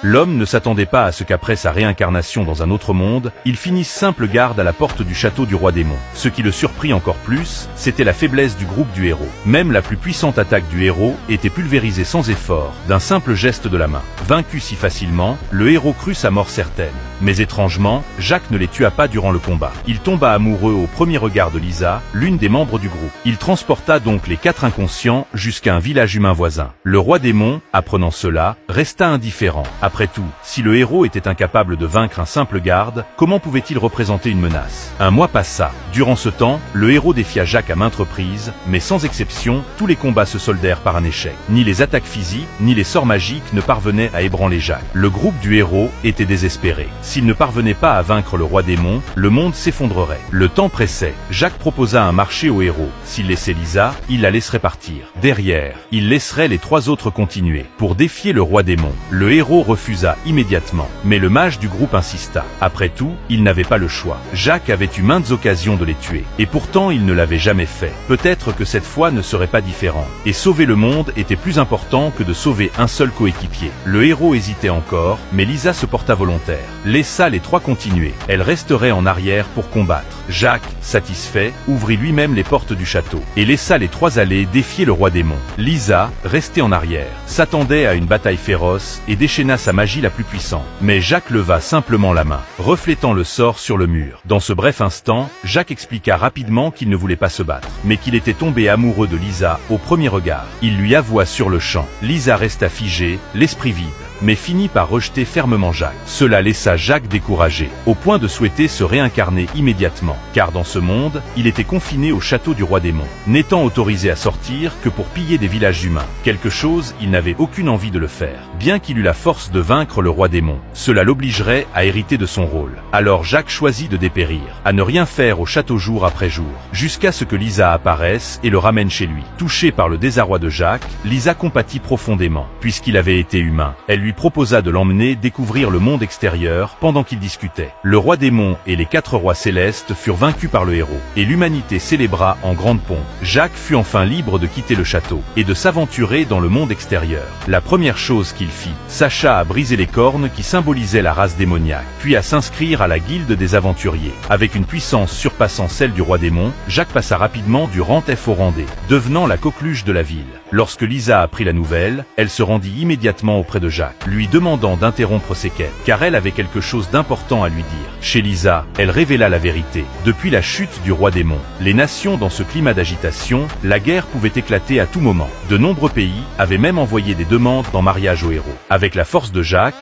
L'homme ne s'attendait pas à ce qu'après sa réincarnation dans un autre monde, il finisse simple garde à la porte du château du roi démon. Ce qui le surprit encore plus, c'était la faiblesse du groupe du héros. Même la plus puissante attaque du héros était pulvérisée sans effort, d'un simple geste de la main. Vaincu si facilement, le héros crut sa mort certaine. Mais étrangement, Jacques ne les tua pas durant le combat. Il tomba amoureux au premier regard de Lisa, l'une des membres du groupe. Il transporta donc les 4 inconscients jusqu'à un village humain voisin. Le roi démon, apprenant cela, resta indifférent. Après tout, si le héros était incapable de vaincre un simple garde, comment pouvait-il représenter une menace? Un mois passa. Durant ce temps, le héros défia Jacques à maintes reprises, mais sans exception, tous les combats se soldèrent par un échec. Ni les attaques physiques, ni les sorts magiques ne parvenaient à ébranler Jacques. Le groupe du héros était désespéré. S'il ne parvenait pas à vaincre le roi démon, le monde s'effondrerait. Le temps pressait. Jacques proposa un marché au héros. S'il laissait Lisa, il la laisserait partir. Derrière, il laisserait les 3 autres continuer. Pour défier le roi démon, le héros refusa immédiatement. Mais le mage du groupe insista. Après tout, il n'avait pas le choix. Jacques avait eu maintes occasions de les tuer. Et pourtant, il ne l'avait jamais fait. Peut-être que cette fois ne serait pas différent. Et sauver le monde était plus important que de sauver un seul coéquipier. Le héros hésitait encore, mais Lisa se porta volontaire. Laissa les 3 continuer. Elle resterait en arrière pour combattre. Jacques, satisfait, ouvrit lui-même les portes du château et laissa les 3 aller défier le roi démon. Lisa, restée en arrière, s'attendait à une bataille féroce et déchaîna sa magie la plus puissante. Mais Jacques leva simplement la main, reflétant le sort sur le mur. Dans ce bref instant, Jacques expliqua rapidement qu'il ne voulait pas se battre, mais qu'il était tombé amoureux de Lisa au premier regard. Il lui avoua sur le champ. Lisa resta figée, l'esprit vide, mais finit par rejeter fermement Jacques. Cela laissa Jacques découragé, au point de souhaiter se réincarner immédiatement, car dans ce monde, il était confiné au château du roi démon, n'étant autorisé à sortir que pour piller des villages humains. Quelque chose, il n'avait aucune envie de le faire, bien qu'il eût la force de vaincre le roi démon. Cela l'obligerait à hériter de son rôle. Alors Jacques choisit de dépérir, à ne rien faire au château jour après jour, jusqu'à ce que Lisa apparaisse et le ramène chez lui. Touchée par le désarroi de Jacques, Lisa compatit profondément, puisqu'il avait été humain. Elle lui proposa de l'emmener découvrir le monde extérieur pendant qu'ils discutaient. Le roi démon et les 4 rois célestes furent vaincus par le héros, et l'humanité célébra en grande pompe. Jacques fut enfin libre de quitter le château, et de s'aventurer dans le monde extérieur. La première chose qu'il fit, sacha à briser les cornes qui symbolisaient la race démoniaque, puis à s'inscrire à la guilde des aventuriers. Avec une puissance surpassant celle du roi démon, Jacques passa rapidement du rang F au rang D, devenant la coqueluche de la ville. Lorsque Lisa apprit la nouvelle, elle se rendit immédiatement auprès de Jacques, lui demandant d'interrompre ses quêtes, car elle avait quelque chose d'important à lui dire. Chez Lisa, elle révéla la vérité. Depuis la chute du roi démon, les nations dans ce climat d'agitation, la guerre pouvait éclater à tout moment. De nombreux pays avaient même envoyé des demandes en mariage au héros. Avec la force de Jacques,